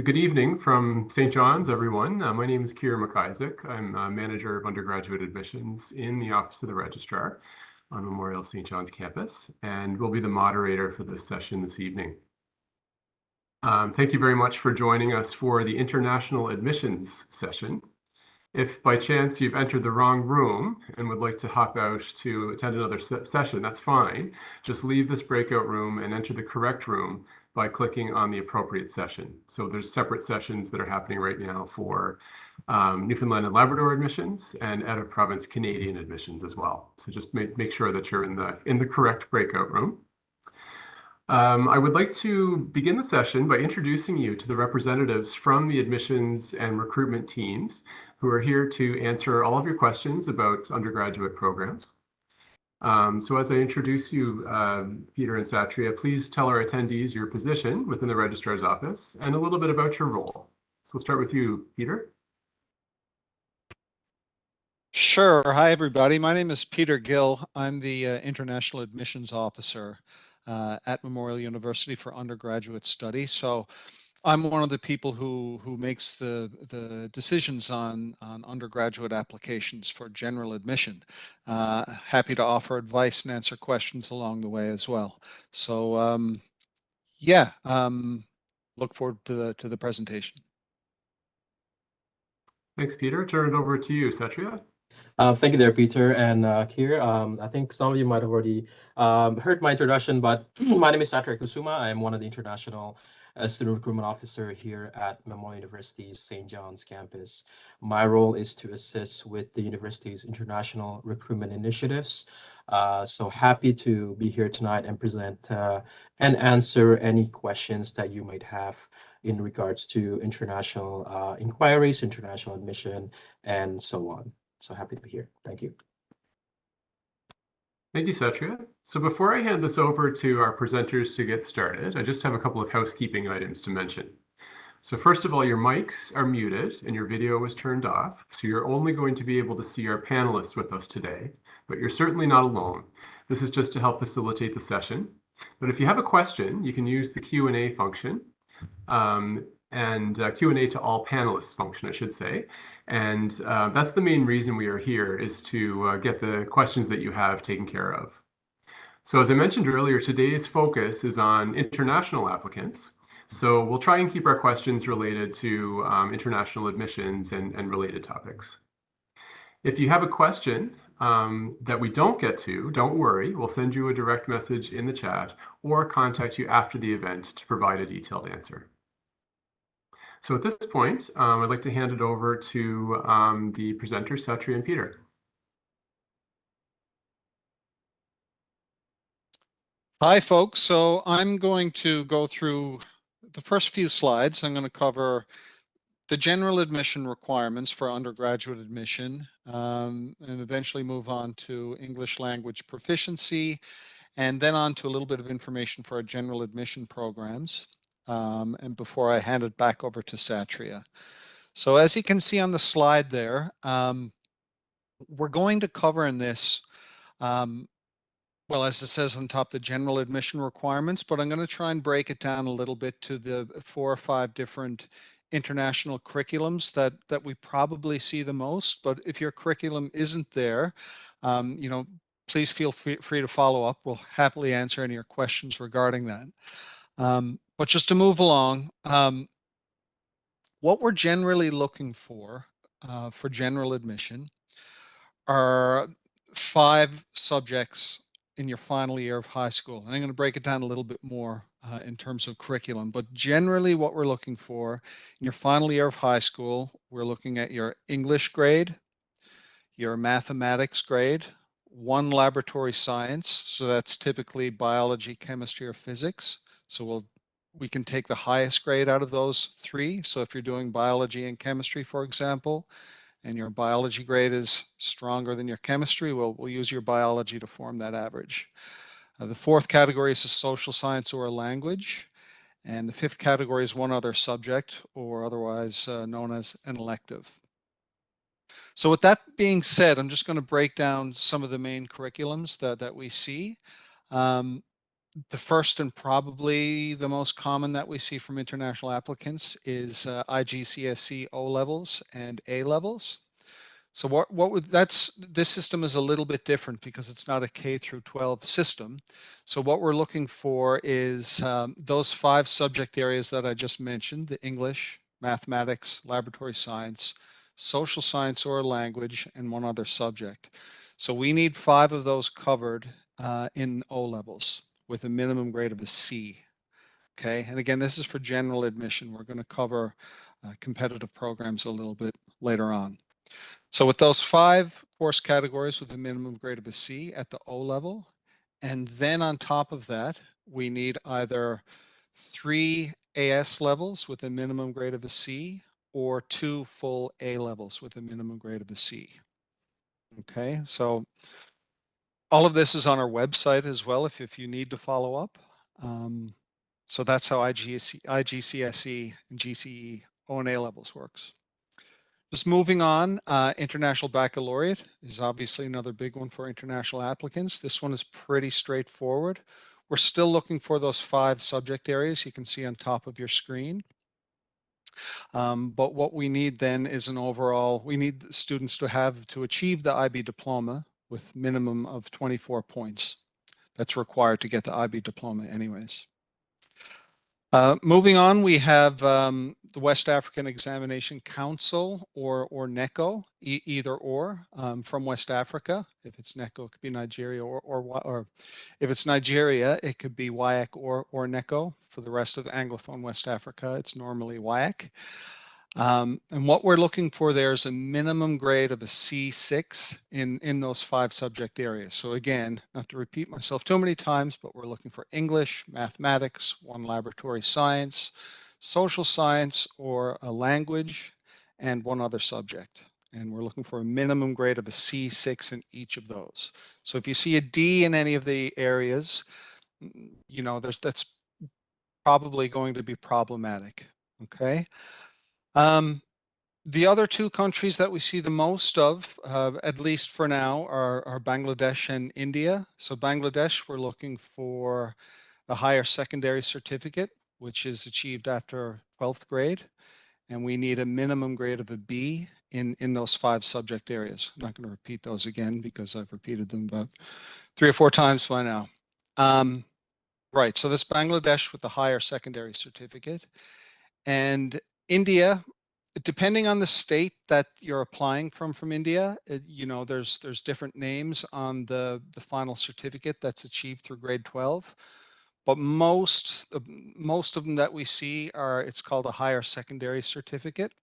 Good evening from St. John's, everyone. My name is Kieran McIsaac. I'm manager of undergraduate admissions in the Office of the Registrar on Memorial St. John's campus, and will be the moderator for this session this evening. Thank you very much for joining us for the International Admissions session. If by chance you've entered the wrong room and would like to hop out to attend another session, that's fine. Just leave this breakout room and enter the correct room by clicking on the appropriate session. So there's separate sessions that are happening right now for Newfoundland and Labrador admissions and out of province Canadian admissions as well. So just make sure that you're in the correct breakout room. I would like to begin the session by introducing you to the representatives from the admissions and recruitment teams who are here to answer all of your questions about undergraduate programs. So as I introduce you, Peter and Satria, please tell our attendees your position within the Registrar's Office and a little bit about your role. So we'll start with you, Peter. Sure. Hi, everybody. My name is Peter Gill. I'm the International Admissions Officer at Memorial University for undergraduate study. So I'm one of the people who makes the decisions on undergraduate applications for general admission. Happy to offer advice and answer questions along the way as well. So yeah, look forward to the presentation. Thanks, Peter. Turn it over to you, Satria. Thank you there, Peter and Kier. I think some of you might have already heard my introduction, but my name is Satria Kusuma. I am one of the international student recruitment officer here at Memorial University's St. John's campus. My role is to assist with the university's international recruitment initiatives. So happy to be here tonight and present and answer any questions that you might have in regards to international inquiries, international admission, and so on. So happy to be here. Thank you. Thank you, Satria. So before I hand this over to our presenters to get started, I just have a couple of housekeeping items to mention. So first of all, your mics are muted and your video is turned off. So you're only going to be able to see our panelists with us today, but you're certainly not alone. This is just to help facilitate the session. But if you have a question, you can use the Q&A function. And Q&A to all panelists function, I should say. And that's the main reason we are here, is to get the questions that you have taken care of. So as I mentioned earlier, today's focus is on international applicants. So we'll try and keep our questions related to international admissions and related topics. If you have a question that we don't get to, don't worry. We'll send you a direct message in the chat or contact you after the event to provide a detailed answer. So at this point, I'd like to hand it over to the presenters, Satria and Peter. Hi, folks. So I'm going to go through the first few slides. I'm going to cover the general admission requirements for undergraduate admission, and eventually move on to English language proficiency, and then on to a little bit of information for our general admission programs. And before I hand it back over to Satria. So as you can see on the slide there, we're going to cover in this, well, as it says on top, the general admission requirements, but I'm going to try and break it down a little bit to the 4 or 5 different international curriculums that we probably see the most. But if your curriculum isn't there, you know, please feel free to follow up. We'll happily answer any of your questions regarding that. But just to move along, what we're generally looking for general admission are 5 subjects in your final year of high school. And I'm going to break it down a little bit more in terms of curriculum. But generally what we're looking for in your final year of high school, we're looking at your English grade, your mathematics grade, 1 laboratory science. So that's typically biology, chemistry, or physics. So we can take the highest grade out of those 3. So if you're doing biology and chemistry, for example, and your biology grade is stronger than your chemistry, we'll use your biology to form that average. The 4th category is a social science or a language. And the 5th category is 1 other subject, or otherwise known as an elective. So with that being said, I'm just going to break down some of the main curriculums that we see. The first and probably the most common that we see from international applicants is IGCSE O levels and A levels. So this system is a little bit different because it's not a K through 12 system. So what we're looking for is those 5 subject areas that I just mentioned: the English, mathematics, laboratory science, social science or language, and 1 other subject. So we need 5 of those covered in O levels with a minimum grade of a C. Okay, and again, this is for general admission. We're going to cover competitive programs a little bit later on. So with those 5 course categories with a minimum grade of a C at the O level, and then on top of that, we need either 3 AS levels with a minimum grade of a C or 2 full A levels with a minimum grade of a C. Okay, so all of this is on our website as well if you need to follow up. So that's how IGCSE and GCE O and A levels works. Just moving on, International Baccalaureate is obviously another big one for international applicants. This one is pretty straightforward. We're still looking for those 5 subject areas you can see on top of your screen. But what we need then is an overall, we need students to achieve the IB diploma with minimum of 24 points. That's required to get the IB diploma anyways. Moving on, we have the West African Examination Council or NECO, either or, from West Africa. If it's NECO, it could be Nigeria, or if it's Nigeria, it could be WIAC or NECO. For the rest of Anglophone West Africa, it's normally WIAC. And what we're looking for there is a minimum grade of a C6 in those 5 subject areas. So again, not to repeat myself too many times, but we're looking for English, mathematics, 1 laboratory science, social science or a language, and 1 other subject. And we're looking for a minimum grade of a C6 in each of those. So if you see a D in any of the areas, you know, that's probably going to be problematic, okay? The other 2 countries that we see the most of, at least for now, are Bangladesh and India. So Bangladesh, we're looking for the higher secondary certificate, which is achieved after 12th grade. And we need a minimum grade of a B in those 5 subject areas. I'm not going to repeat those again because I've repeated them about 3 or 4 times by now. Right, so this Bangladesh with the higher secondary certificate. And India, depending on the state that you're applying from India, you know, there's different names on the final certificate that's achieved through grade 12. But most of them that we see are, it's called a higher secondary certificate.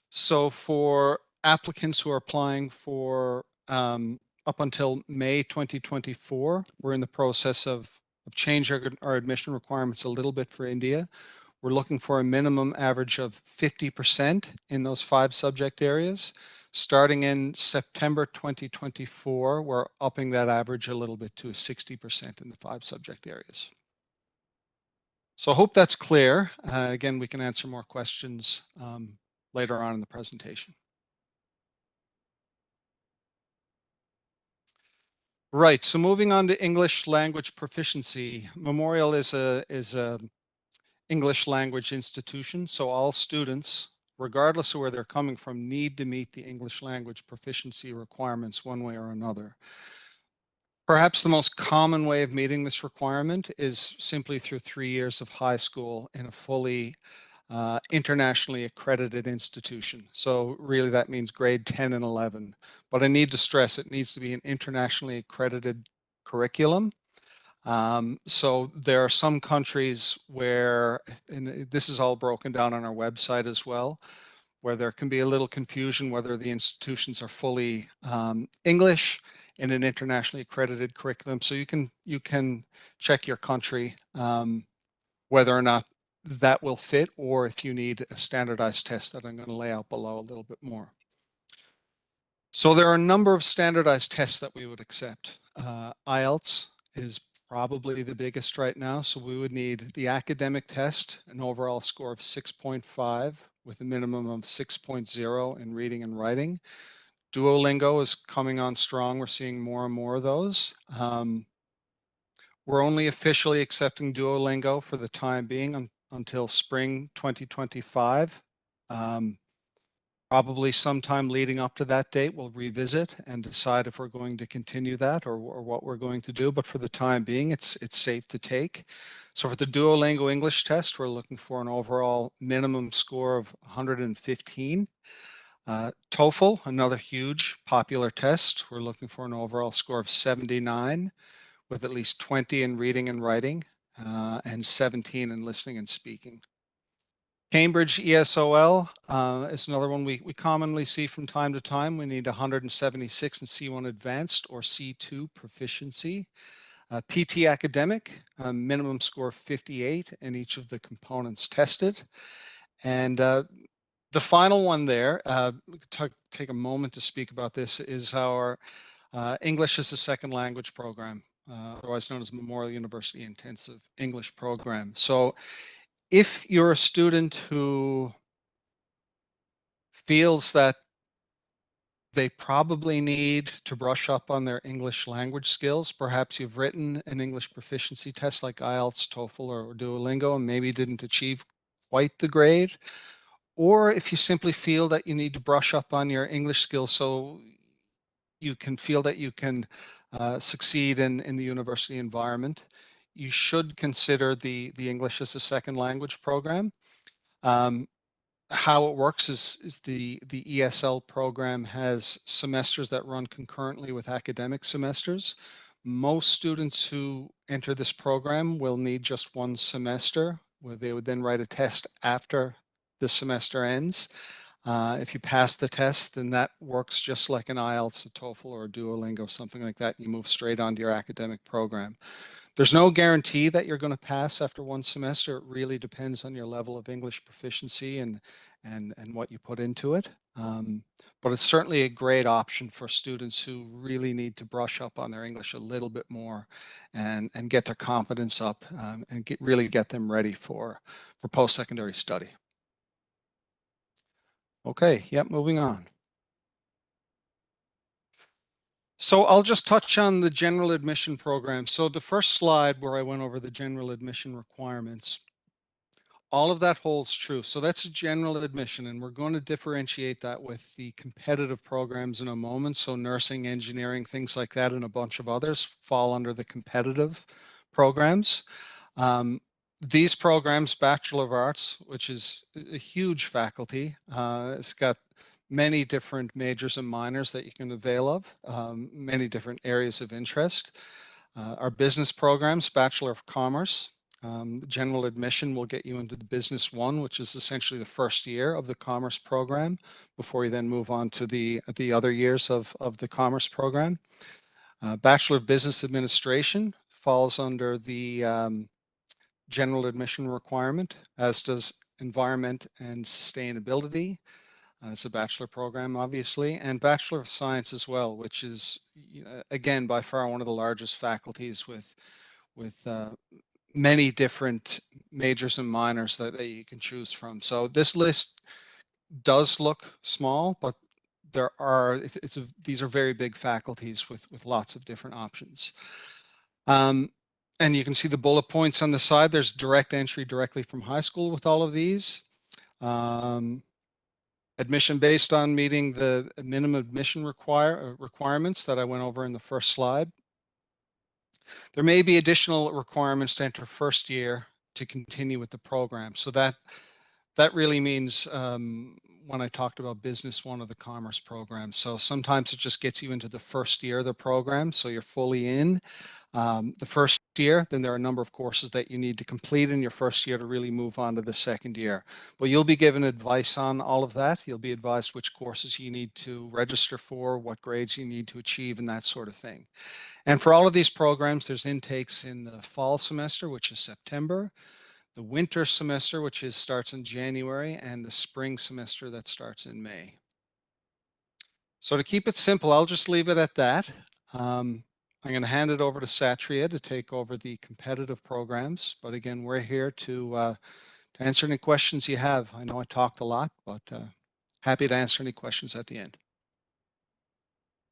So for applicants who are applying for up until May 2024, we're in the process of changing our admission requirements a little bit for India. We're looking for a minimum average of 50% in those 5 subject areas. Starting in September 2024, we're upping that average a little bit to 60% in the 5 subject areas. So I hope that's clear. Again, we can answer more questions later on in the presentation. Right, so moving on to English language proficiency. Memorial is a English language institution, so all students, regardless of where they're coming from, need to meet the English language proficiency requirements one way or another. Perhaps the most common way of meeting this requirement is simply through 3 years of high school in a fully internationally accredited institution. So really that means grade 10 and 11. But I need to stress it needs to be an internationally accredited curriculum. So there are some countries where, and this is all broken down on our website as well, where there can be a little confusion whether the institutions are fully English in an internationally accredited curriculum. So you can check your country whether or not that will fit, or if you need a standardized test that I'm going to lay out below a little bit more. So there are a number of standardized tests that we would accept. IELTS is probably the biggest right now. So we would need the academic test, an overall score of 6.5 with a minimum of 6.0 in reading and writing. Duolingo is coming on strong. We're seeing more and more of those. We're only officially accepting Duolingo for the time being until spring 2025. Probably sometime leading up to that date, we'll revisit and decide if we're going to continue that or what we're going to do. But for the time being, it's safe to take. So for the Duolingo English test, we're looking for an overall minimum score of 115. TOEFL, another huge popular test, we're looking for an overall score of 79 with at least 20 in reading and writing and 17 in listening and speaking. Cambridge ESOL is another one we commonly see from time to time. We need 176 in C1 Advanced or C2 Proficiency. PT Academic, a minimum score of 58 in each of the components tested. And the final one there, take a moment to speak about this, is our English as a Second Language program, otherwise known as Memorial University Intensive English Program. So if you're a student who feels that they probably need to brush up on their English language skills, perhaps you've written an English proficiency test like IELTS, TOEFL, or Duolingo and maybe didn't achieve quite the grade, or if you simply feel that you need to brush up on your English skills so you can feel that you can succeed in the university environment, you should consider the English as a Second Language program. How it works is the ESL program has semesters that run concurrently with academic semesters. Most students who enter this program will need just one semester, where they would then write a test after the semester ends. If you pass the test, then that works just like an IELTS, a TOEFL, or a Duolingo, something like that. You move straight onto your academic program. There's no guarantee that you're going to pass after one semester. It really depends on your level of English proficiency and what you put into it. But it's certainly a great option for students who really need to brush up on their English a little bit more and get their competence up and really get them ready for post-secondary study. Okay, yep, moving on. So I'll just touch on the general admission program. So the first slide where I went over the general admission requirements, all of that holds true. So that's a general admission, and we're going to differentiate that with the competitive programs in a moment. So nursing, engineering, things like that, and a bunch of others fall under the competitive programs. These programs, Bachelor of Arts, which is a huge faculty, it's got many different majors and minors that you can avail of, many different areas of interest. Our business programs, Bachelor of Commerce, general admission will get you into the Business 1, which is essentially the first year of the Commerce program before you then move on to the other years of the Commerce program. Bachelor of Business Administration falls under the general admission requirement, as does Environment and Sustainability. It's a bachelor program, obviously, and Bachelor of Science as well, which is, again, by far one of the largest faculties with many different majors and minors that you can choose from. So this list does look small, but there are these are very big faculties with lots of different options. And you can see the bullet points on the side. There's direct entry directly from high school with all of these. Admission based on meeting the minimum admission requirements that I went over in the first slide. There may be additional requirements to enter first year to continue with the program. So that really means when I talked about Business 1 of the Commerce program. So sometimes it just gets you into the first year of the program, so you're fully in. The first year, then there are a number of courses that you need to complete in your first year to really move on to the second year. But you'll be given advice on all of that. You'll be advised which courses you need to register for, what grades you need to achieve, and that sort of thing. And for all of these programs, there's intakes in the fall semester, which is September, the winter semester, which starts in January, and the spring semester that starts in May. So to keep it simple, I'll just leave it at that. I'm going to hand it over to Satria to take over the competitive programs. But again, we're here to answer any questions you have. I know I talked a lot, but happy to answer any questions at the end.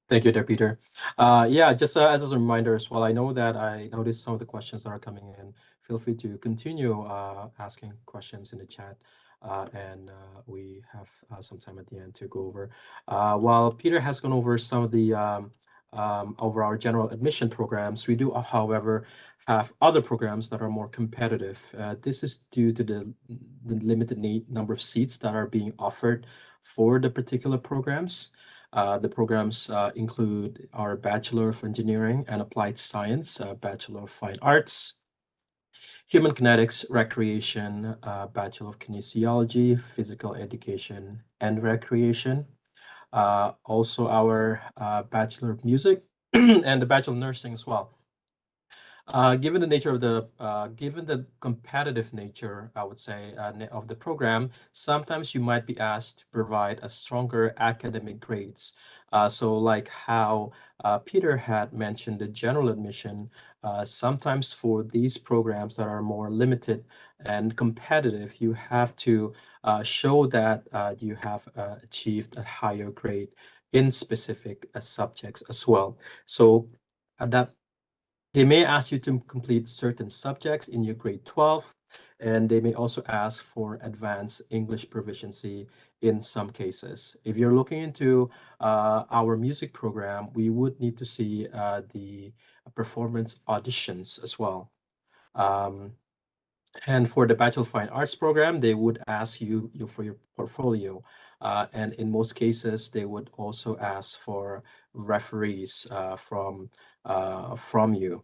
Thank you, Dear Peter. Yeah, just as a reminder as well, I know that I noticed some of the questions that are coming in. Feel free to continue asking questions in the chat, and we have some time at the end to go over. While Peter has gone over some of the over our general admission programs, we do, however, have other programs that are more competitive. This is due to the limited number of seats that are being offered for the particular programs. The programs include our Bachelor of Engineering and Applied Science, Bachelor of Fine Arts, Human Kinetics, Recreation, Bachelor of Kinesiology, Physical Education and Recreation. Also our Bachelor of Music and the Bachelor of Nursing as well. Given the nature of given the competitive nature, I would say, of the program, sometimes you might be asked to provide a stronger academic grades. So like how Peter had mentioned the general admission, sometimes for these programs that are more limited and competitive, you have to show that you have achieved a higher grade in specific subjects as well. So that they may ask you to complete certain subjects in your grade 12, and they may also ask for advanced English proficiency in some cases. If you're looking into our music program, we would need to see the performance auditions as well. And for the Bachelor of Fine Arts program, they would ask you for your portfolio. And in most cases, they would also ask for referees from you.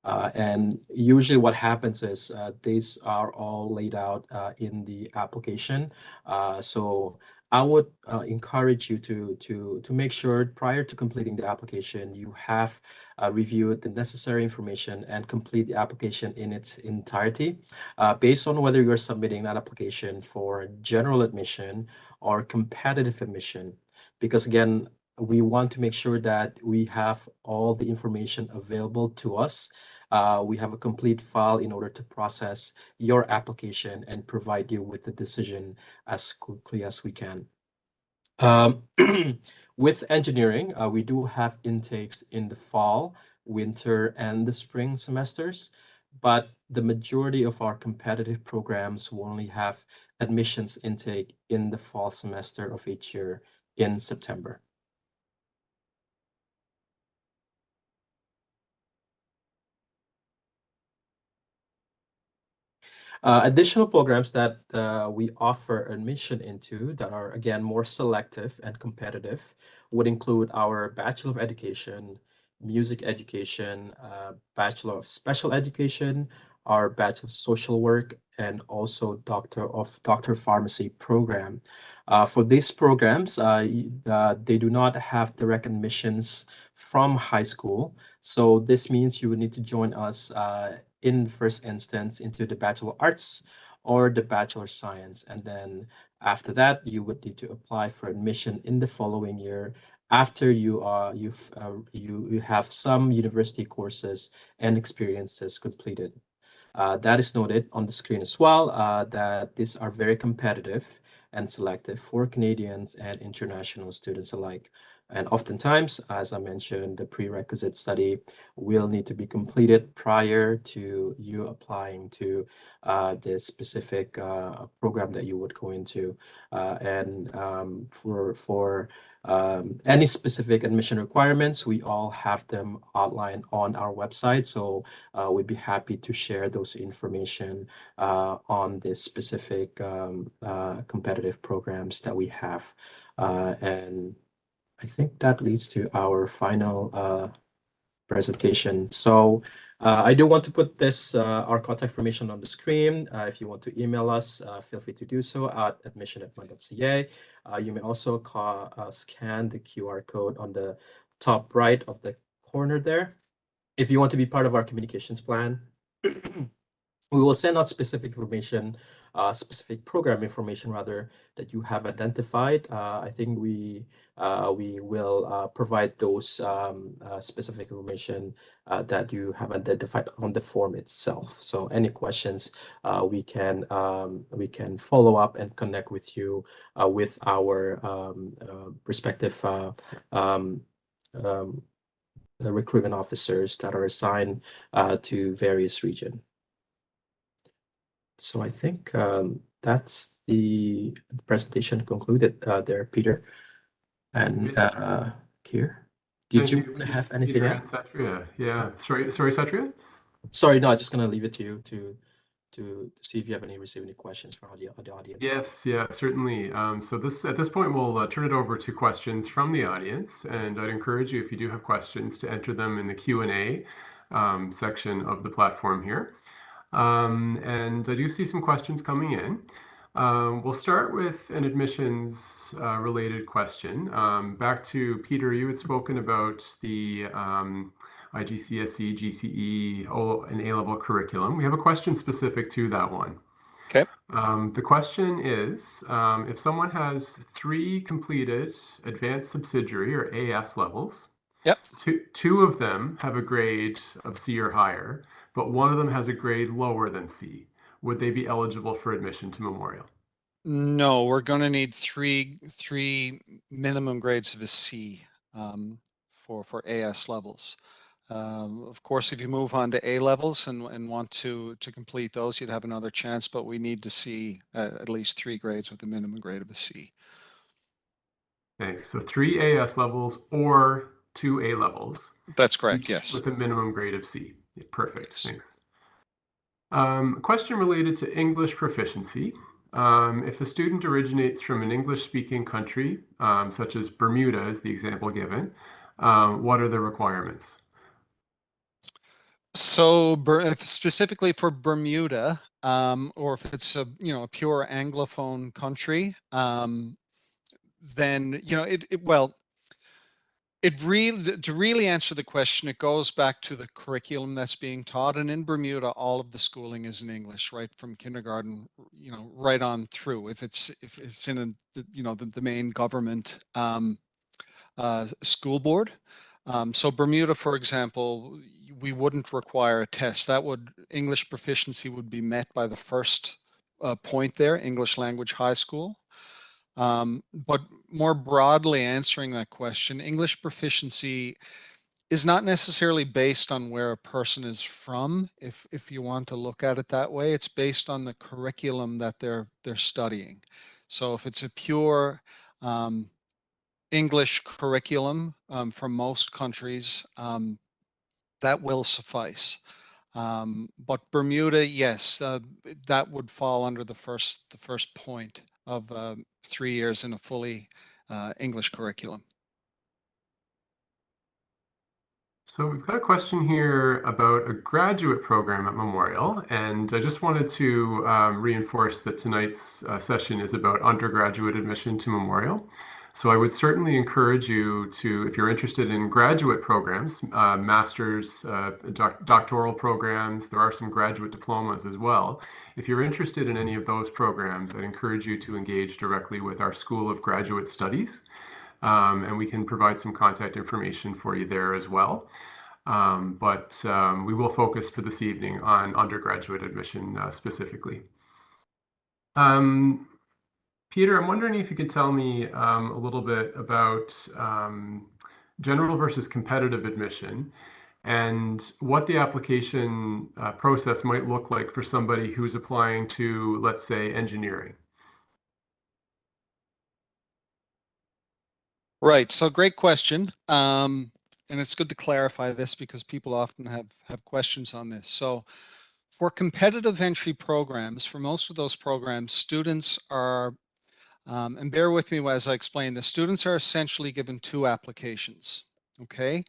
And usually what happens is these are all laid out in the application. So I would encourage you to make sure prior to completing the application, you have reviewed the necessary information and complete the application in its entirety based on whether you're submitting that application for general admission or competitive admission. Because again, we want to make sure that we have all the information available to us. We have a complete file in order to process your application and provide you with the decision as quickly as we can. With engineering, we do have intakes in the fall, winter, and the spring semesters, but the majority of our competitive programs will only have admissions intake in the fall semester of each year in September. Additional programs that we offer admission into that are, again, more selective and competitive would include our Bachelor of Education, Music Education, Bachelor of Special Education, our Bachelor of Social Work, and also Doctor of Pharmacy program. For these programs, they do not have direct admissions from high school. So this means you would need to join us in the first instance into the Bachelor of Arts or the Bachelor of Science. And then after that, you would need to apply for admission in the following year after you have some university courses and experiences completed. That is noted on the screen as well, that these are very competitive and selective for Canadians and international students alike. And oftentimes, as I mentioned, the prerequisite study will need to be completed prior to you applying to this specific program that you would go into. And for any specific admission requirements, we all have them outlined on our website. So we'd be happy to share those information on this specific competitive programs that we have. And I think that leads to our final presentation. So I do want to put this, our contact information on the screen. If you want to email us, feel free to do so at admission@mun.ca. You may also scan the QR code on the top right of the corner there. If you want to be part of our communications plan, we will send out specific information, specific program information rather, that you have identified. I think we will provide those specific information that you have identified on the form itself. So any questions, we can follow up and connect with you with our respective recruitment officers that are assigned to various regions. So I think that's the presentation concluded there, Peter and Kier. Did you want to have anything Peter else? and Satria. Yeah. Sorry, Satria? Sorry, no, I'm just going to leave it to you to see if you have received any questions from the audience. Yes, yeah, certainly. So at this point, we'll turn it over to questions from the audience, and I'd encourage you, if you do have questions, to enter them in the Q&A section of the platform here. And I do see some questions coming in. We'll start with an admissions related question. Back to Peter, you had spoken about the IGCSE, GCE, and A-level curriculum. We have a question specific to that one. Okay. The question is, if someone has 3 completed advanced subsidiary or AS levels, Yep. Two of them have a grade of C or higher, but one of them has a grade lower than C, would they be eligible for admission to Memorial? No, we're going to need three minimum grades of a C for AS levels. Of course, if you move on to A levels and want to complete those, you'd have another chance, but we need to see at least 3 grades with a minimum grade of a C. Thanks. So 3 AS levels or 2 A levels. That's correct, yes. With a minimum grade of C. Yeah, perfect, yes. Thanks. Question related to English proficiency. If a student originates from an English-speaking country, such as Bermuda is the example given, what are the requirements? So specifically for Bermuda, or if it's a pure Anglophone country, then to really answer the question, it goes back to the curriculum that's being taught. And in Bermuda, all of the schooling is in English, right from kindergarten, right on through. If it's in the main government school board. So Bermuda, for example, we wouldn't require a test. English proficiency would be met by the first point there, English language high school. But more broadly answering that question, English proficiency is not necessarily based on where a person is from, if you want to look at it that way. It's based on the curriculum that they're studying. So if it's a pure English curriculum from most countries, that will suffice. But Bermuda, yes, that would fall under the first point of 3 years in a fully English curriculum. So we've got a question here about a graduate program at Memorial, and I just wanted to reinforce that tonight's session is about undergraduate admission to Memorial. So I would certainly encourage you to, if you're interested in graduate programs, master's, doctoral programs, there are some graduate diplomas as well. If you're interested in any of those programs, I'd encourage you to engage directly with our School of Graduate Studies, and we can provide some contact information for you there as well. But we will focus for this evening on undergraduate admission specifically. Peter, I'm wondering if you could tell me a little bit about general versus competitive admission and what the application process might look like for somebody who's applying to, let's say, engineering. Right, so great question. And it's good to clarify this because people often have questions on this. So for competitive entry programs, for most of those programs, students are and bear with me as I explain this, students are essentially given 2 applications, okay?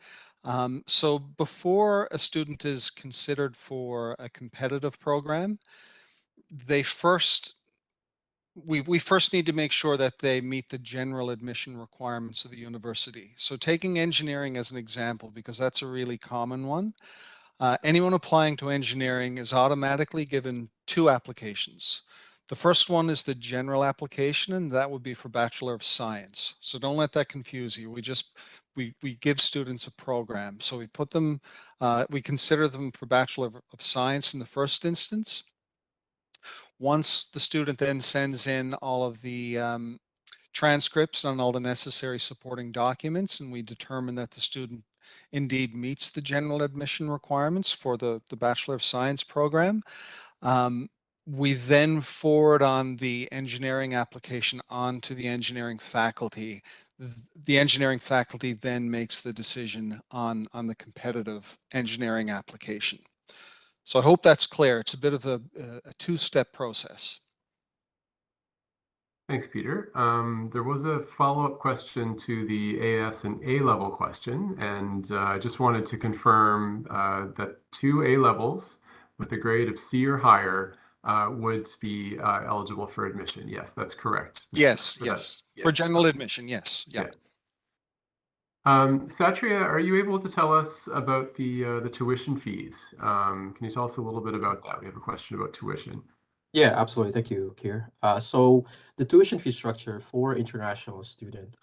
So before a student is considered for a competitive program, we first need to make sure that they meet the general admission requirements of the university. So taking engineering as an example, because that's a really common one, anyone applying to engineering is automatically given 2 applications. The first one is the general application, and that would be for Bachelor of Science. So don't let that confuse you. We give students a program. So we put them, we consider them for Bachelor of Science in the first instance. Once the student then sends in all of the transcripts and all the necessary supporting documents, and we determine that the student indeed meets the general admission requirements for the Bachelor of Science program. We then forward on the engineering application on to the engineering faculty. The engineering faculty then makes the decision on the competitive engineering application. So I hope that's clear. It's a bit of a two-step process. Thanks, Peter. There was a follow-up question to the AS and A-level question, and I just wanted to confirm that 2 A-levels with a grade of C or higher would be eligible for admission. Yes, that's correct. Yes, For yes. that. For Yeah. general admission, yes. Yeah. Satria, are you able to tell us about the tuition fees? Can you tell us a little bit about that? We have a question about tuition. Yeah, absolutely. Thank you, Kier. So the tuition fee structure for international student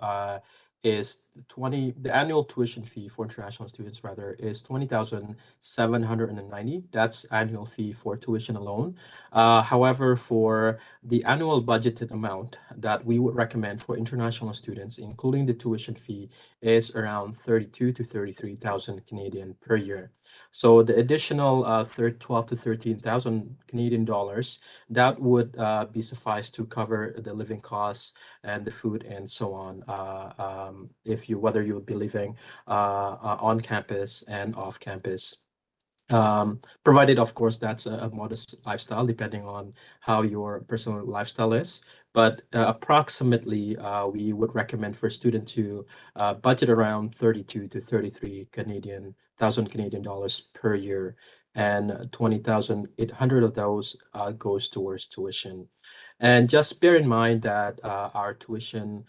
is the annual tuition fee for international students rather is 20,790. That's annual fee for tuition alone. However, for the annual budgeted amount that we would recommend for international students, including the tuition fee, is around 32 to 33,000 Canadian per year. So the additional 12 to 13,000 Canadian dollars that would be suffice to cover the living costs and the food and so on. Whether you would be living on campus and off campus. Provided, of course, that's a modest lifestyle, depending on how your personal lifestyle is. But approximately, we would recommend for a student to budget around 32 to 33,000 Canadian dollars per year, and 20,800 of those goes towards tuition. And just bear in mind that our tuition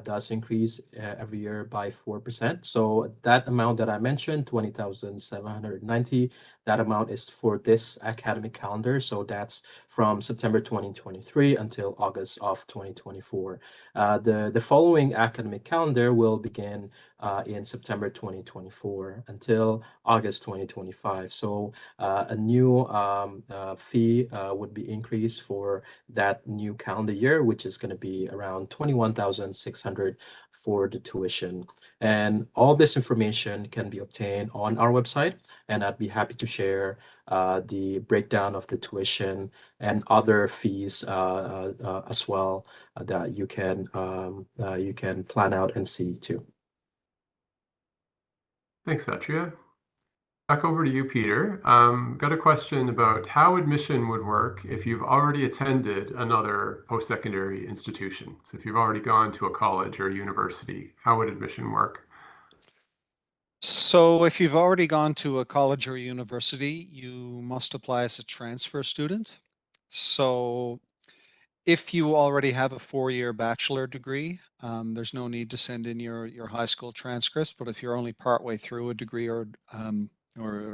does increase every year by 4%. So that amount that I mentioned, 20,790, that amount is for this academic calendar. So that's from September 2023 until August of 2024. The following academic calendar will begin in September 2024 until August 2025. So a new fee would be increased for that new calendar year, which is going to be around 21,600 for the tuition. And all this information can be obtained on our website, and I'd be happy to share the breakdown of the tuition and other fees as well that you can plan out and see too. Thanks, Satria. Back over to you, Peter. Got a question about how admission would work if you've already attended another post-secondary institution. So if you've already gone to a college or a university, how would admission work? So if you've already gone to a college or a university, you must apply as a transfer student. So if you already have a 4-year bachelor degree, there's no need to send in your high school transcripts. But if you're only partway through a degree or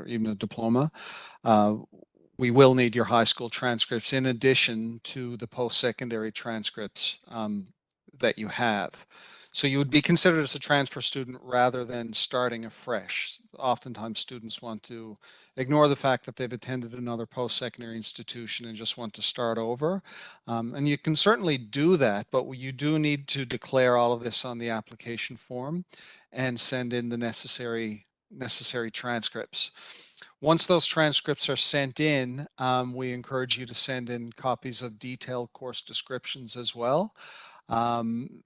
even a diploma, we will need your high school transcripts in addition to the post-secondary transcripts that you have. So you would be considered as a transfer student rather than starting afresh. Oftentimes students want to ignore the fact that they've attended another post-secondary institution and just want to start over. And you can certainly do that, but you do need to declare all of this on the application form and send in the necessary transcripts. Once those transcripts are sent in, we encourage you to send in copies of detailed course descriptions as well. And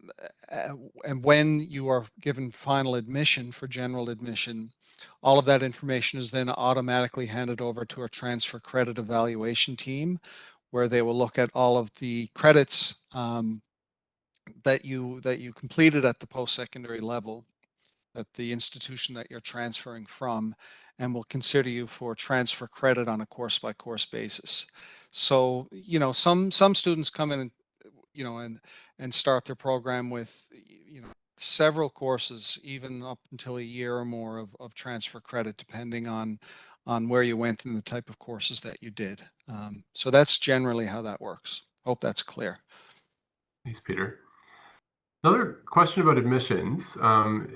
when you are given final admission for general admission, all of that information is then automatically handed over to our transfer credit evaluation team, where they will look at all of the credits that you completed at the post-secondary level at the institution that you're transferring from, and will consider you for transfer credit on a course-by-course basis. So, some students come in and start their program with, several courses, even up until a year or more of transfer credit, depending on where you went and the type of courses that you did. So that's generally how that works. Hope that's clear. Thanks, Peter. Another question about admissions.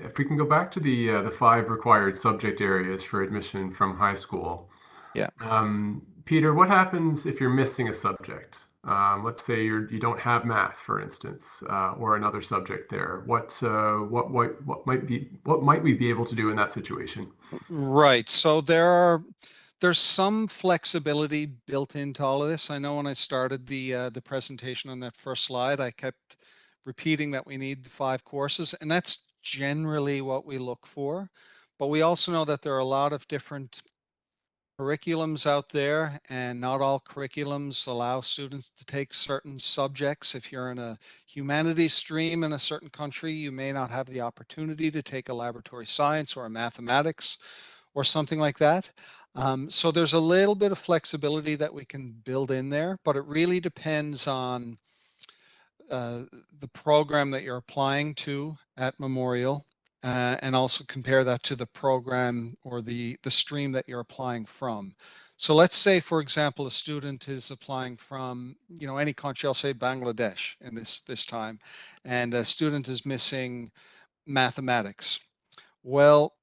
If we can go back to the 5 required subject areas for admission from high school. Yeah. Peter, what happens if you're missing a subject? Let's say you don't have math, for instance, or another subject there. What might we be able to do in that situation? Right. So there's some flexibility built into all of this. I know when I started the presentation on that first slide, I kept repeating that we need 5 courses, and that's generally what we look for. But we also know that there are a lot of different curriculums out there, and not all curriculums allow students to take certain subjects. If you're in a humanities stream in a certain country, you may not have the opportunity to take a laboratory science or a mathematics or something like that. So there's a little bit of flexibility that we can build in there, but it really depends on the program that you're applying to at Memorial, and also compare that to the program or the stream that you're applying from. So let's say, for example, a student is applying from, any country, I'll say Bangladesh in this time, and a student is missing mathematics. Well,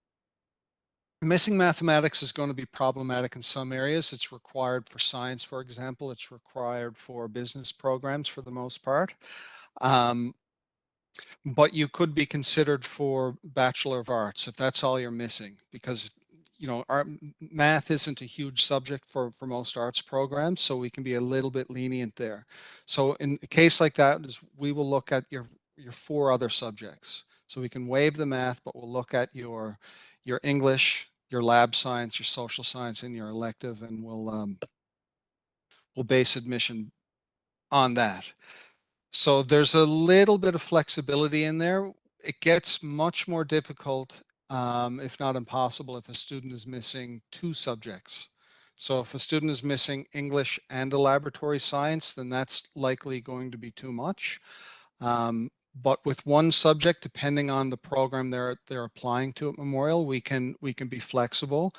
missing mathematics is going to be problematic in some areas. It's required for science, for example. It's required for business programs for the most part. But you could be considered for Bachelor of Arts if that's all you're missing, because our math isn't a huge subject for most arts programs, so we can be a little bit lenient there. So in a case like that, we will look at your 4 other subjects. So we can waive the math, but we'll look at your English, your lab science, your social science, and your elective, and we'll base admission on that. So there's a little bit of flexibility in there. It gets much more difficult, if not impossible, if a student is missing 2 subjects. So if a student is missing English and a laboratory science, then that's likely going to be too much. But with 1 subject, depending on the program they're applying to at Memorial, we can be flexible.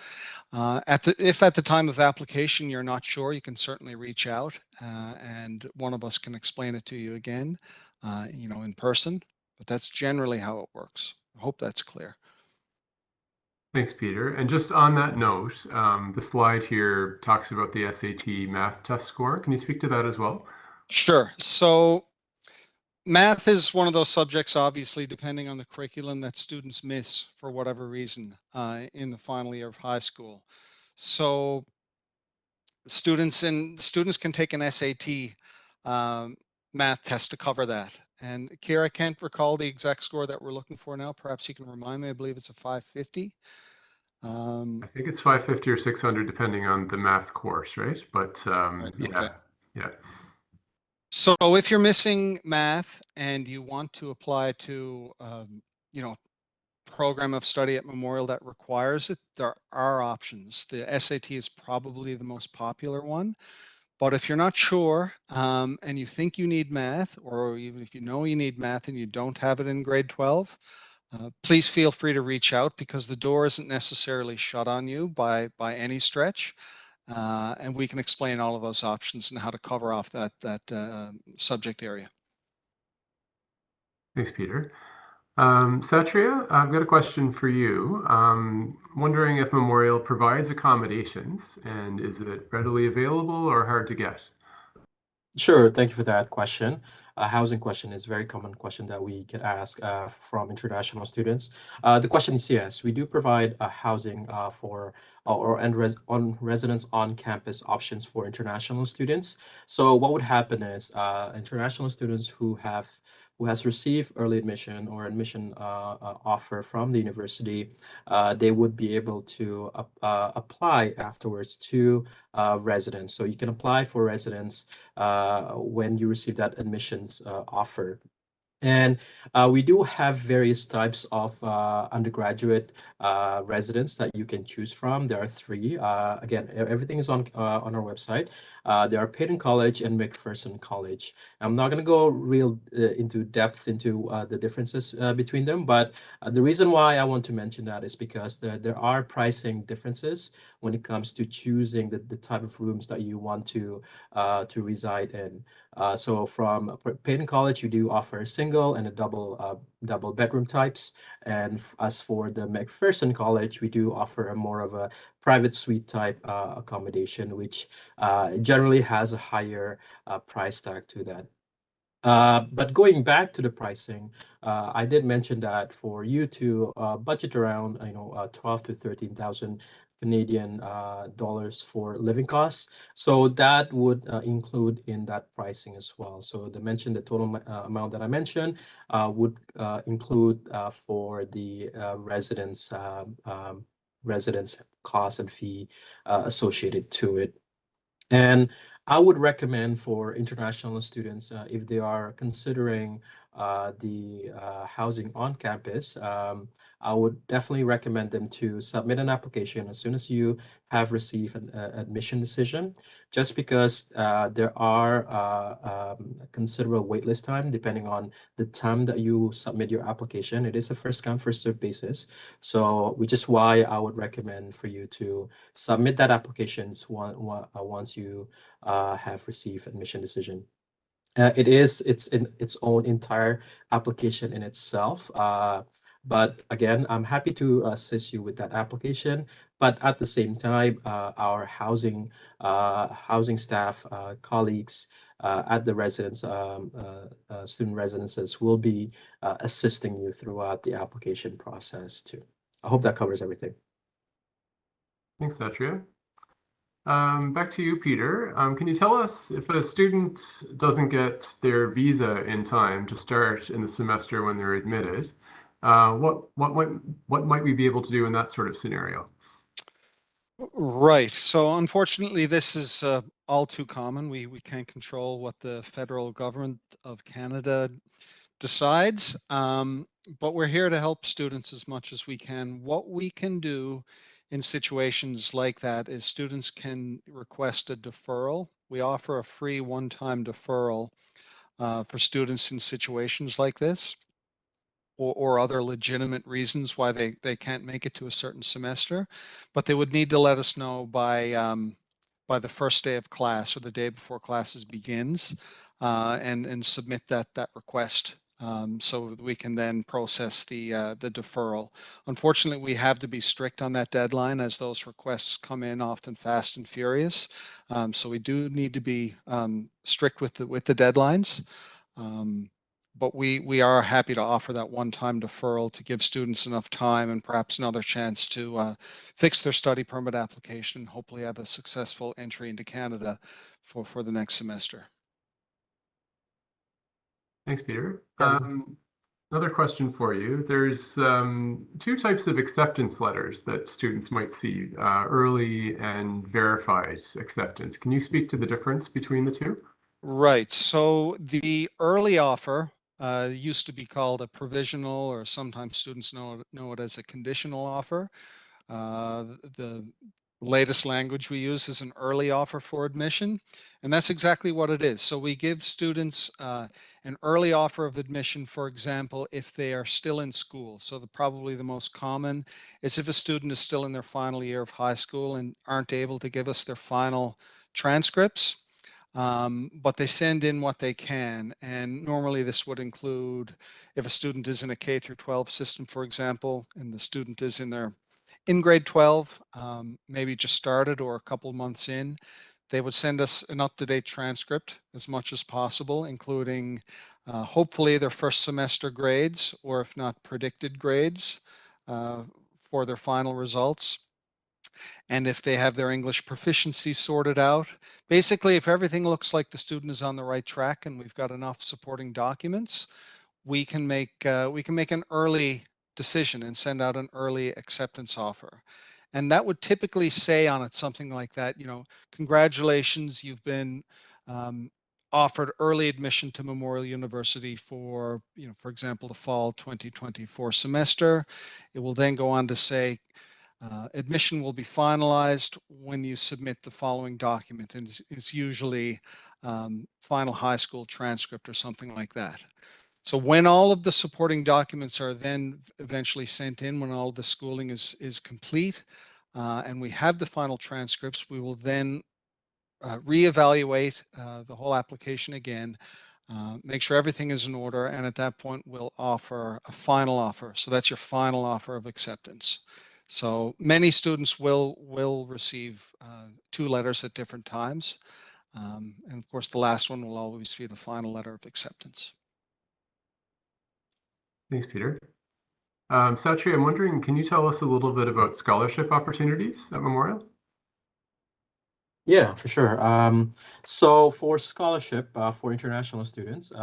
If at the time of application you're not sure, you can certainly reach out, and one of us can explain it to you again, in person. But that's generally how it works. I hope that's clear. Thanks, Peter. And just on that note, the slide here talks about the SAT math test score. Can you speak to that as well? Sure. So math is one of those subjects, obviously, depending on the curriculum, that students miss for whatever reason in the final year of high school. So students can take an SAT math test to cover that. And Kira, I can't recall the exact score that we're looking for now. Perhaps you can remind me. I believe it's a 550. I think it's 550 or 600, depending on the math course, right? But Right, okay. yeah. So if you're missing math and you want to apply to, program of study at Memorial that requires it, there are options. The SAT is probably the most popular one. But if you're not sure, and you think you need math, or even if you know you need math and you don't have it in grade 12, please feel free to reach out, because the door isn't necessarily shut on you by any stretch. And we can explain all of those options and how to cover off that subject area. Thanks, Peter. Satria, I've got a question for you. Wondering if Memorial provides accommodations, and is it readily available or hard to get? Sure, thank you for that question. Housing question is a very common question that we get asked from international students. The question is yes, we do provide housing for on residence on campus options for international students. So what would happen is international students who has received early admission or admission offer from the university, they would be able to apply afterwards to residence. So you can apply for residence when you receive that admissions offer. And we do have various types of undergraduate residents that you can choose from. There are 3. Again, everything is on our website. There are Payton College and McPherson College. I'm not going to go real into depth into the differences between them, but the reason why I want to mention that is because there are pricing differences when it comes to choosing the type of rooms that you want to reside in. So from Payton College, we do offer single and a double bedroom types. And as for the McPherson College, we do offer a more of a private suite type accommodation, which generally has a higher price tag to that. But going back to the pricing, I did mention that for you to budget around 12 to 13,000 Canadian dollars for living costs. So that would include in that pricing as well. So the total amount that I mentioned would include for the residence cost and fee associated to it. And I would recommend for international students, if they are considering the housing on campus, I would definitely recommend them to submit an application as soon as you have received an admission decision, just because there are considerable waitlist time depending on the time that you submit your application. It is a first come, first served basis. So, which is why I would recommend for you to submit that application once you have received admission decision. It's in its own entire application in itself. But again, I'm happy to assist you with that application. But at the same time, our housing staff, colleagues at the student residences will be assisting you throughout the application process too. I hope that covers everything. Thanks, Satria. Back to you, Peter. Can you tell us if a student doesn't get their visa in time to start in the semester when they're admitted, what might we be able to do in that sort of scenario? Right. So unfortunately, this is all too common. We can't control what the federal government of Canada decides, but we're here to help students as much as we can. What we can do in situations like that is students can request a deferral. We offer a free one-time deferral for students in situations like this, or other legitimate reasons why they can't make it to a certain semester, but they would need to let us know by the first day of class or the day before classes begins, and submit that request, so we can then process the deferral. Unfortunately, we have to be strict on that deadline as those requests come in often fast and furious. So we do need to be strict with the deadlines. But we are happy to offer that one-time deferral to give students enough time and perhaps another chance to fix their study permit application and hopefully have a successful entry into Canada for the next semester. Thanks, Peter. Yeah. Another question for you. There's two types of acceptance letters that students might see, early and verified acceptance. Can you speak to the difference between the two? Right. So the early offer used to be called a provisional, or sometimes students know it as a conditional offer. The latest language we use is an early offer for admission, and that's exactly what it is. So we give students an early offer of admission, for example, if they are still in school. So probably the most common is if a student is still in their final year of high school and aren't able to give us their final transcripts. But they send in what they can, and normally this would include if a student is in a K through 12 system, for example, and the student is in grade 12, maybe just started or a couple months in, they would send us an up-to-date transcript as much as possible, including hopefully their first semester grades, or if not predicted grades for their final results. And if they have their English proficiency sorted out. Basically, if everything looks like the student is on the right track and we've got enough supporting documents, we can make an early decision and send out an early acceptance offer. And that would typically say on it something like that, congratulations, you've been offered early admission to Memorial University for example, the fall 2024 semester. It will then go on to say, admission will be finalized when you submit the following document, and it's usually final high school transcript or something like that. So when all of the supporting documents are then eventually sent in, when all of the schooling is complete, and we have the final transcripts, we will then reevaluate the whole application again, make sure everything is in order, and at that point we'll offer a final offer. So that's your final offer of acceptance. So many students will receive 2 letters at different times. And of course, the last one will always be the final letter of acceptance. Thanks, Peter. Satri, I'm wondering, can you tell us a little bit about scholarship opportunities at Memorial? Yeah, for sure. So for scholarship for international students,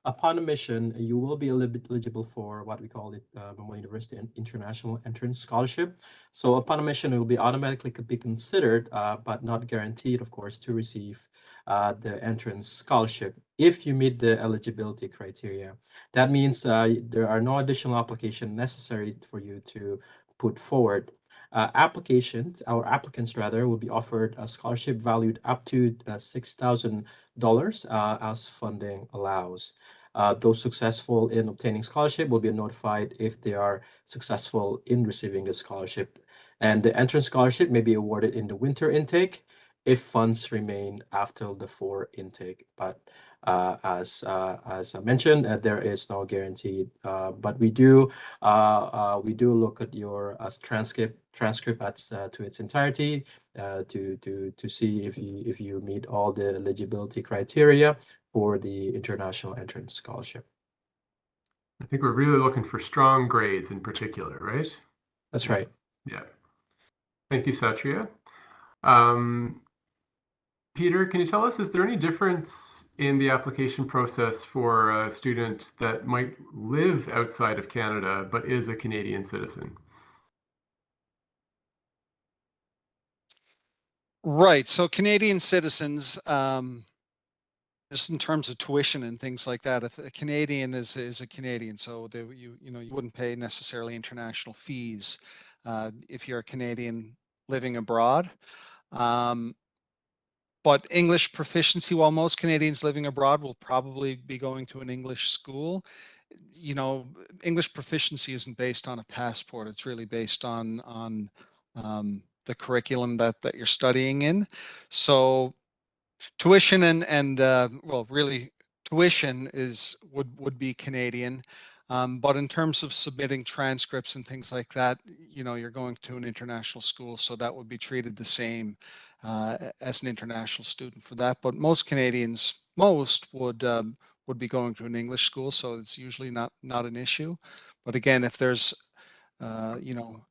upon admission, you will be eligible for what we call it Memorial University International Entrance Scholarship. So upon admission, it will be automatically be considered, but not guaranteed, of course, to receive the entrance scholarship if you meet the eligibility criteria. That means there are no additional application necessary for you to put forward. Applicants rather will be offered a scholarship valued up to $6,000 as funding allows. Those successful in obtaining scholarship will be notified if they are successful in receiving the scholarship. And the entrance scholarship may be awarded in the winter intake if funds remain after the fall intake. But as I mentioned, there is no guarantee. But we do look at your transcript to its entirety to see if you meet all the eligibility criteria for the international entrance scholarship. I think we're really looking for strong grades in particular, right? That's right. Yeah. Thank you, Satria. Peter, can you tell us, is there any difference in the application process for a student that might live outside of Canada but is a Canadian citizen? Right. So Canadian citizens, just in terms of tuition and things like that, if a Canadian is a Canadian, so you wouldn't pay necessarily international fees if you're a Canadian living abroad. But English proficiency, while most Canadians living abroad will probably be going to an English school, English proficiency isn't based on a passport. It's really based on the curriculum that you're studying in. So tuition and well, really tuition would be Canadian. But in terms of submitting transcripts and things like that, you're going to an international school, so that would be treated the same as an international student for that. But most Canadians, would be going to an English school, so it's usually not an issue. But again, if there's a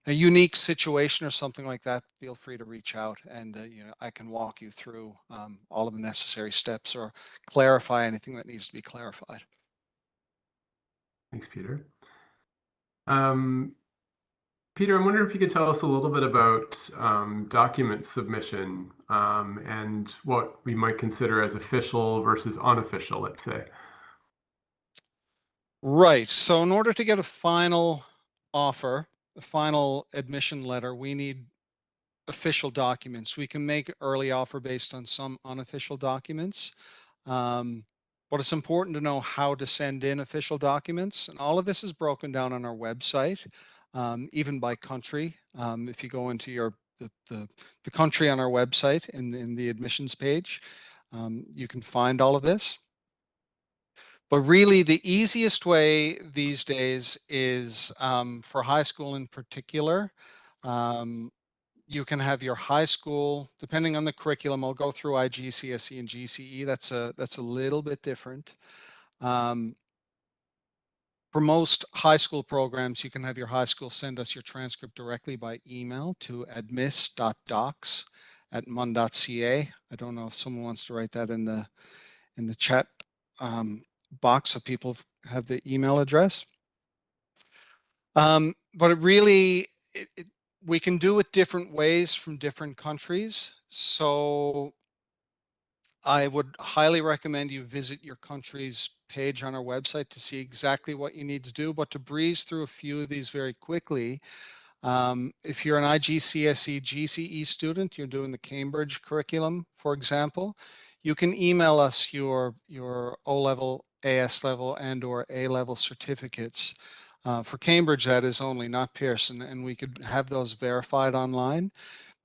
unique situation or something like that, feel free to reach out, and I can walk you through all of the necessary steps or clarify anything that needs to be clarified. Thanks, Peter. Peter, I'm wondering if you could tell us a little bit about document submission and what we might consider as official versus unofficial, let's say. Right. So in order to get a final offer, a final admission letter, we need official documents. We can make early offer based on some unofficial documents. But it's important to know how to send in official documents. And all of this is broken down on our website, even by country. If you go into the country on our website in the admissions page, you can find all of this. But really, the easiest way these days is for high school in particular. You can have your high school, depending on the curriculum. I'll go through IGCSE and GCE. That's a little bit different. For most high school programs, you can have your high school send us your transcript directly by email to admiss.docs@mun.ca. I don't know if someone wants to write that in the chat box so people have the email address. But it really, we can do it different ways from different countries. So I would highly recommend you visit your country's page on our website to see exactly what you need to do. But to breeze through a few of these very quickly, if you're an IGCSE GCE student, you're doing the Cambridge curriculum, for example, you can email us your O-level, AS level, and or A-level certificates. For Cambridge, that is only, not Pearson, and we could have those verified online.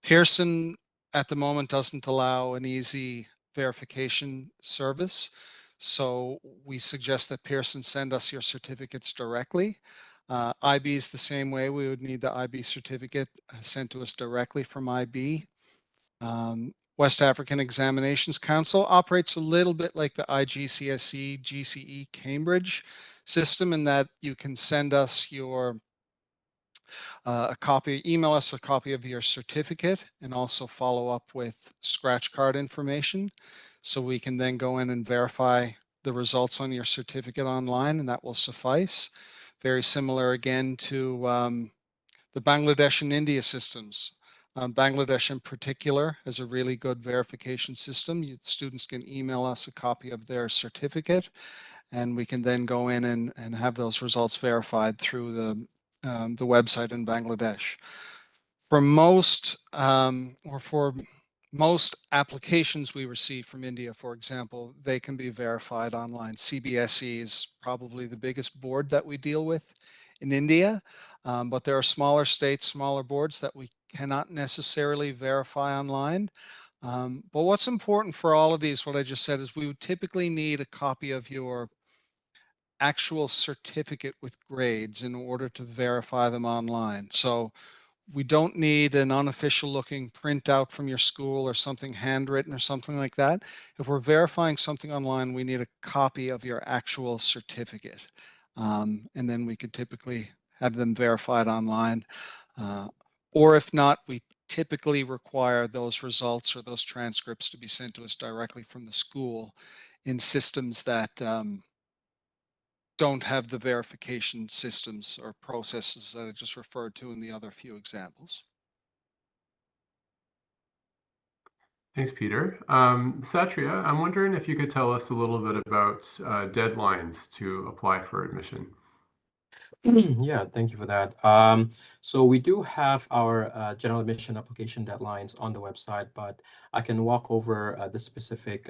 Pearson at the moment doesn't allow an easy verification service. So we suggest that Pearson send us your certificates directly. IB is the same way. We would need the IB certificate sent to us directly from IB. West African Examinations Council operates a little bit like the IGCSE, GCE Cambridge system in that you can send us your email us a copy of your certificate and also follow up with scratch card information. So we can then go in and verify the results on your certificate online, and that will suffice. Very similar again to the Bangladesh and India systems. Bangladesh in particular has a really good verification system. Students can email us a copy of their certificate, and we can then go in and have those results verified through the website in Bangladesh. For most most applications we receive from India, for example, they can be verified online. CBSE is probably the biggest board that we deal with in India, but there are smaller states, smaller boards that we cannot necessarily verify online. But what's important for all of these, what I just said, is we would typically need a copy of your actual certificate with grades in order to verify them online. So we don't need an unofficial looking printout from your school or something handwritten or something like that. If we're verifying something online, we need a copy of your actual certificate. And then we could typically have them verified online. Or if not, we typically require those results or those transcripts to be sent to us directly from the school in systems that don't have the verification systems or processes that I just referred to in the other few examples. Thanks, Peter. Satria, I'm wondering if you could tell us a little bit about deadlines to apply for admission. Yeah, thank you for that. So we do have our general admission application deadlines on the website, but I can walk over the specific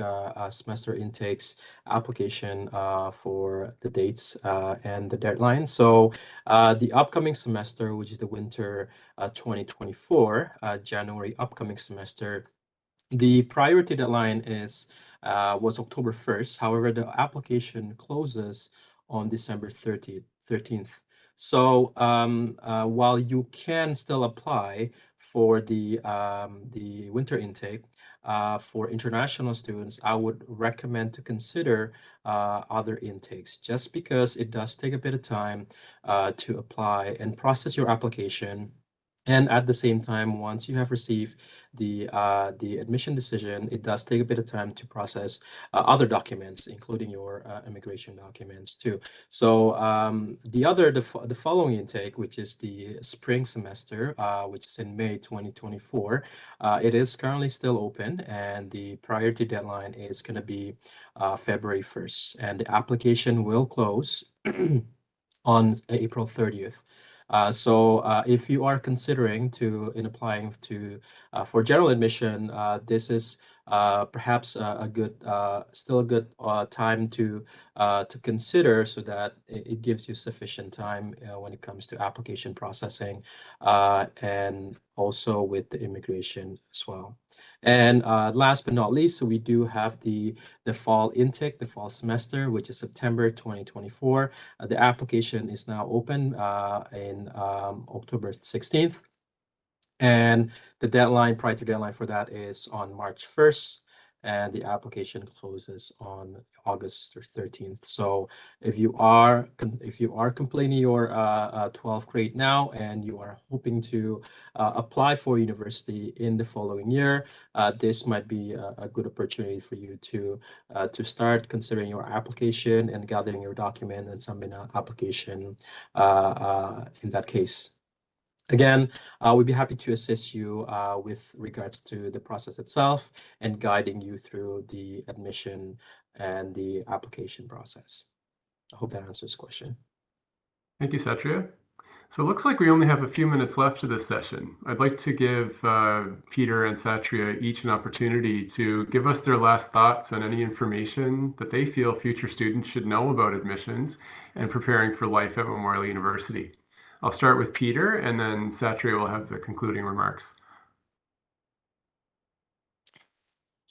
semester intakes application for the dates and the deadline. So the upcoming semester, which is the winter 2024, January upcoming semester, the priority deadline was October 1st. However, the application closes on December 13th. So while you can still apply for the winter intake, for international students, I would recommend to consider other intakes, just because it does take a bit of time to apply and process your application. And at the same time, once you have received the admission decision, it does take a bit of time to process other documents, including your immigration documents too. So the following intake, which is the spring semester, which is in May 2024, it is currently still open, and the priority deadline is going to be February 1st, and the application will close on April 30th. So if you are considering in applying to for general admission, this is perhaps still a good time to consider, so that it gives you sufficient time when it comes to application processing and also with the immigration as well. And last but not least, so we do have the fall intake, the fall semester, which is September 2024. The application is now open in October 16th. And the priority deadline for that is on March 1st, and the application closes on August 13th. So if you are completing your 12th grade now, and you are hoping to apply for university in the following year, this might be a good opportunity for you to start considering your application and gathering your document and submit an application in that case. Again, we'd be happy to assist you with regards to the process itself and guiding you through the admission and the application process. I hope that answers the question. Thank you, Satria. So it looks like we only have a few minutes left of this session. I'd like to give Peter and Satria each an opportunity to give us their last thoughts on any information that they feel future students should know about admissions and preparing for life at Memorial University. I'll start with Peter, and then Satria will have the concluding remarks.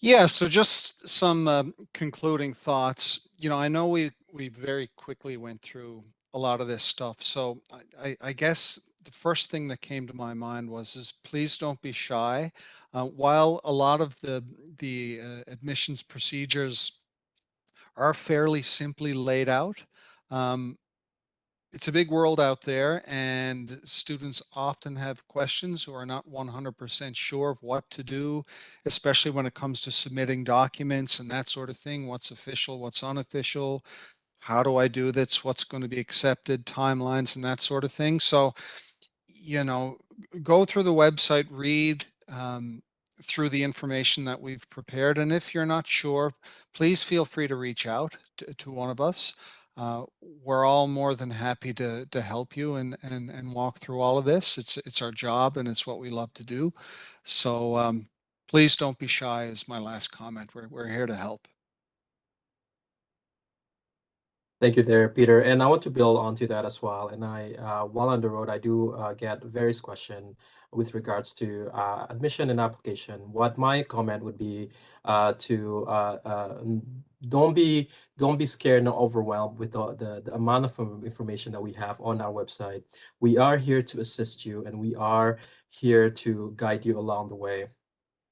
Yeah, so just some concluding thoughts. I know we very quickly went through a lot of this stuff. So I guess the first thing that came to my mind is please don't be shy. While a lot of the admissions procedures are fairly simply laid out, um, it's a big world out there, and students often have questions who are not 100% sure of what to do, especially when it comes to submitting documents and that sort of thing. What's official, what's unofficial? How do I do this? What's going to be accepted? Timelines and that sort of thing. So, go through the website, read through the information that we've prepared. And if you're not sure, please feel free to reach out to one of us. We're all more than happy to help you and walk through all of this. It's our job and it's what we love to do. So please don't be shy is my last comment. We're here to help. Thank you there, Peter. And I want to build onto that as well. And while on the road, I do get various questions with regards to admission and application. What my comment would be don't be scared nor overwhelmed with the amount of information that we have on our website. We are here to assist you, and we are here to guide you along the way.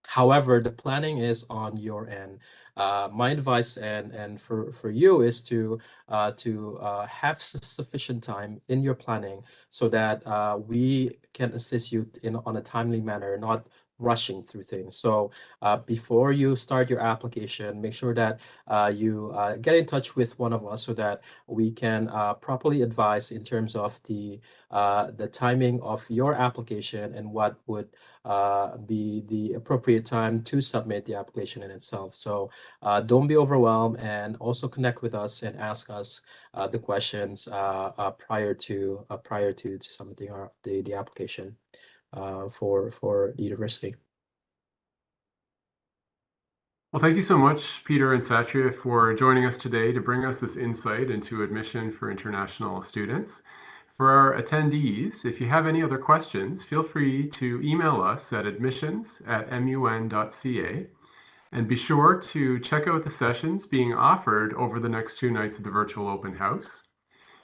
However, the planning is on your end. My advice and for you is to have sufficient time in your planning so that we can assist you on a timely manner, not rushing through things. So before you start your application, make sure that you get in touch with one of us so that we can properly advise in terms of the timing of your application and what would be the appropriate time to submit the application in itself. So don't be overwhelmed, and also connect with us and ask us the questions prior to submitting the application for the university. Well, thank you so much, Peter and Satya, for joining us today to bring us this insight into admission for international students. For our attendees, if you have any other questions, feel free to email us at admissions@mun.ca. And be sure to check out the sessions being offered over the next 2 nights of the virtual open house.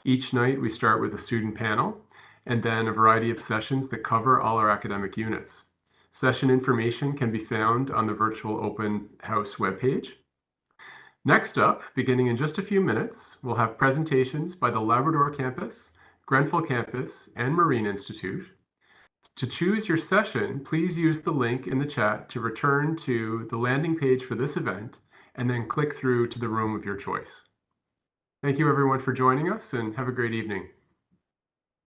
Each night we start with a student panel and then a variety of sessions that cover all our academic units. Session information can be found on the virtual open house webpage. Next up, beginning in just a few minutes, we'll have presentations by the Labrador campus, Grenfell campus, and Marine Institute. To choose your session, please use the link in the chat to return to the landing page for this event and then click through to the room of your choice. Thank you everyone for joining us, and have a great evening.